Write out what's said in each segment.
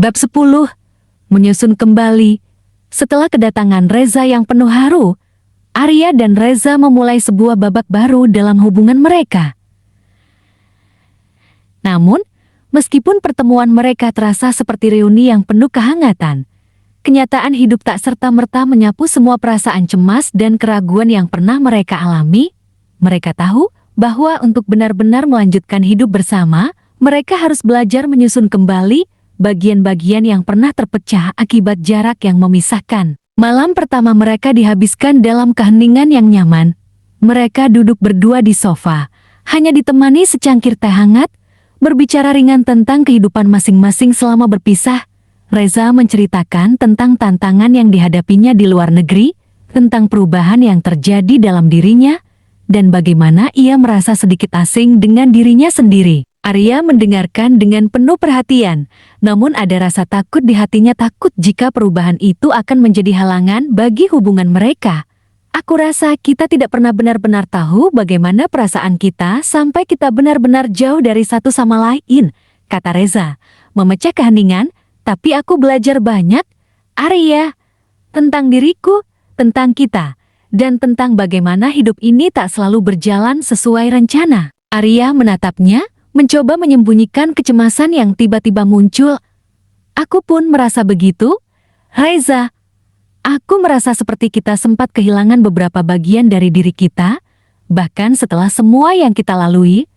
Bab 10. Menyusun kembali. Setelah kedatangan Reza yang penuh haru, Arya dan Reza memulai sebuah babak baru dalam hubungan mereka. Namun, meskipun pertemuan mereka terasa seperti reuni yang penuh kehangatan, kenyataan hidup tak serta-merta menyapu semua perasaan cemas dan keraguan yang pernah mereka alami. Mereka tahu bahwa untuk benar-benar melanjutkan hidup bersama, mereka harus belajar menyusun kembali bagian-bagian yang pernah terpecah akibat jarak yang memisahkan. Malam pertama mereka dihabiskan dalam keheningan yang nyaman. Mereka duduk berdua di sofa, hanya ditemani secangkir teh hangat, berbicara ringan tentang kehidupan masing-masing selama berpisah. Reza menceritakan tentang tantangan yang dihadapinya di luar negeri, tentang perubahan yang terjadi dalam dirinya, dan bagaimana ia merasa sedikit asing dengan dirinya sendiri. Arya mendengarkan dengan penuh perhatian, namun ada rasa takut di hatinya, takut jika perubahan itu akan menjadi halangan bagi hubungan mereka. Aku rasa kita tidak pernah benar-benar tahu bagaimana perasaan kita sampai kita benar-benar jauh dari satu sama lain, kata Reza, memecah keheningan. Tapi aku belajar banyak, Arya, tentang diriku, tentang kita, dan tentang bagaimana hidup ini tak selalu berjalan sesuai rencana. Arya menatapnya, mencoba menyembunyikan kecemasan yang tiba-tiba muncul. Aku pun merasa begitu, Reza. Aku merasa seperti kita sempat kehilangan beberapa bagian dari diri kita, bahkan setelah semua yang kita lalui.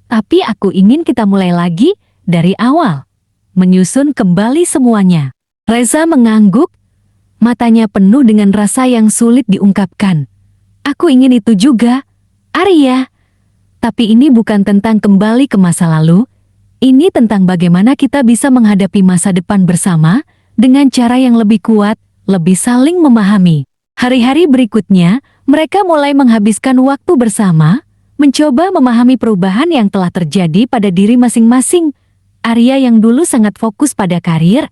Tapi aku ingin kita mulai lagi dari awal, menyusun kembali semuanya. Reza mengangguk, matanya penuh dengan rasa yang sulit diungkapkan. Aku ingin itu juga, Arya. Tapi ini bukan tentang kembali ke masa lalu, ini tentang bagaimana kita bisa menghadapi masa depan bersama dengan cara yang lebih kuat, lebih saling memahami. Hari-hari berikutnya, mereka mulai menghabiskan waktu bersama, mencoba memahami perubahan yang telah terjadi pada diri masing-masing. Arya yang dulu sangat fokus pada karir,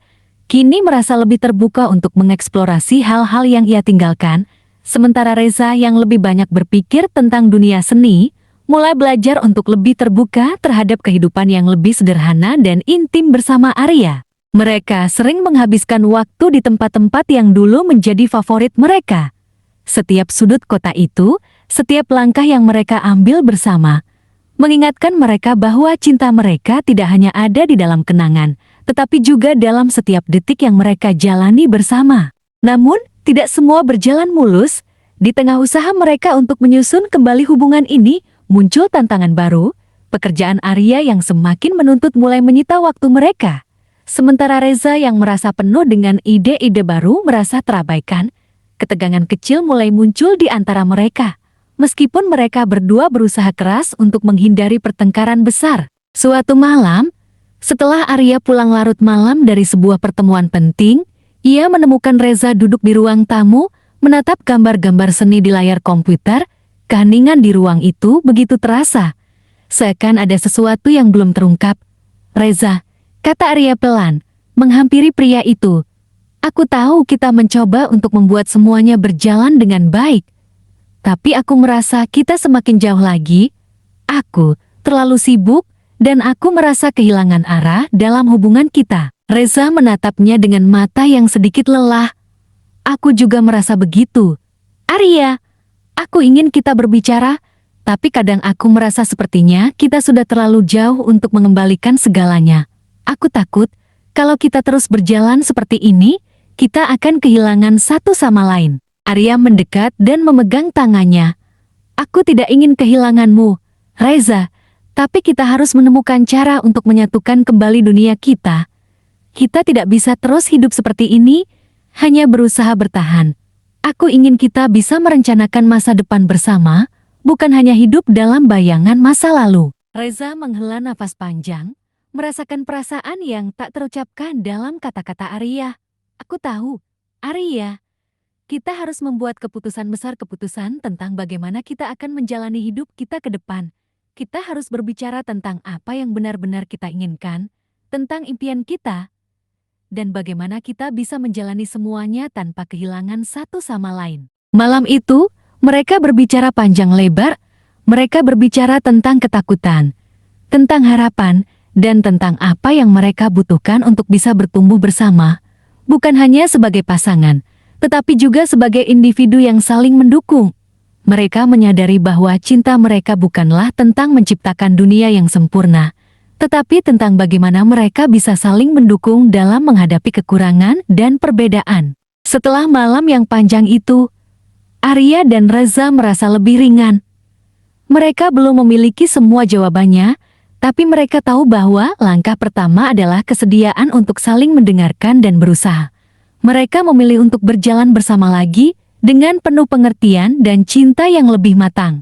kini merasa lebih terbuka untuk mengeksplorasi hal-hal yang ia tinggalkan, sementara Reza yang lebih banyak berpikir tentang dunia seni, mulai belajar untuk lebih terbuka terhadap kehidupan yang lebih sederhana dan intim bersama Arya. Mereka sering menghabiskan waktu di tempat-tempat yang dulu menjadi favorit mereka. Setiap sudut kota itu, setiap langkah yang mereka ambil bersama, mengingatkan mereka bahwa cinta mereka tidak hanya ada di dalam kenangan, tetapi juga dalam setiap detik yang mereka jalani bersama. Namun, tidak semua berjalan mulus. Di tengah usaha mereka untuk menyusun kembali hubungan ini, muncul tantangan baru. Pekerjaan Arya yang semakin menuntut mulai menyita waktu mereka. Sementara Reza yang merasa penuh dengan ide-ide baru merasa terabaikan. Ketegangan kecil mulai muncul di antara mereka. Meskipun mereka berdua berusaha keras untuk menghindari pertengkaran besar. Suatu malam, setelah Arya pulang larut malam dari sebuah pertemuan penting, ia menemukan Reza duduk di ruang tamu, menatap gambar-gambar seni di layar komputer. Keheningan di ruang itu begitu terasa, seakan ada sesuatu yang belum terungkap. Reza, kata Arya pelan, menghampiri pria itu. Aku tahu kita mencoba untuk membuat semuanya berjalan dengan baik. Tapi aku merasa kita semakin jauh lagi. Aku terlalu sibuk dan aku merasa kehilangan arah dalam hubungan kita. Reza menatapnya dengan mata yang sedikit lelah. Aku juga merasa begitu. Arya, aku ingin kita berbicara, tapi kadang aku merasa sepertinya kita sudah terlalu jauh untuk mengembalikan segalanya. Aku takut, kalau kita terus berjalan seperti ini, kita akan kehilangan satu sama lain. Arya mendekat dan memegang tangannya. Aku tidak ingin kehilanganmu, Reza, tapi kita harus menemukan cara untuk menyatukan kembali dunia kita. Kita tidak bisa terus hidup seperti ini, hanya berusaha bertahan. Aku ingin kita bisa merencanakan masa depan bersama, bukan hanya hidup dalam bayangan masa lalu. Reza menghela nafas panjang, merasakan perasaan yang tak terucapkan dalam kata-kata Arya. Aku tahu, Arya, kita harus membuat keputusan besar, keputusan tentang bagaimana kita akan menjalani hidup kita ke depan. Kita harus berbicara tentang apa yang benar-benar kita inginkan, tentang impian kita, dan bagaimana kita bisa menjalani semuanya tanpa kehilangan satu sama lain. Malam itu, mereka berbicara panjang lebar. Mereka berbicara tentang ketakutan, tentang harapan, dan tentang apa yang mereka butuhkan untuk bisa bertumbuh bersama, bukan hanya sebagai pasangan, tetapi juga sebagai individu yang saling mendukung. Mereka menyadari bahwa cinta mereka bukanlah tentang menciptakan dunia yang sempurna, tetapi tentang bagaimana mereka bisa saling mendukung dalam menghadapi kekurangan dan perbedaan. Setelah malam yang panjang itu, Arya dan Reza merasa lebih ringan. Mereka belum memiliki semua jawabannya, tapi mereka tahu bahwa langkah pertama adalah kesediaan untuk saling mendengarkan dan berusaha. Mereka memilih untuk berjalan bersama lagi dengan penuh pengertian dan cinta yang lebih matang.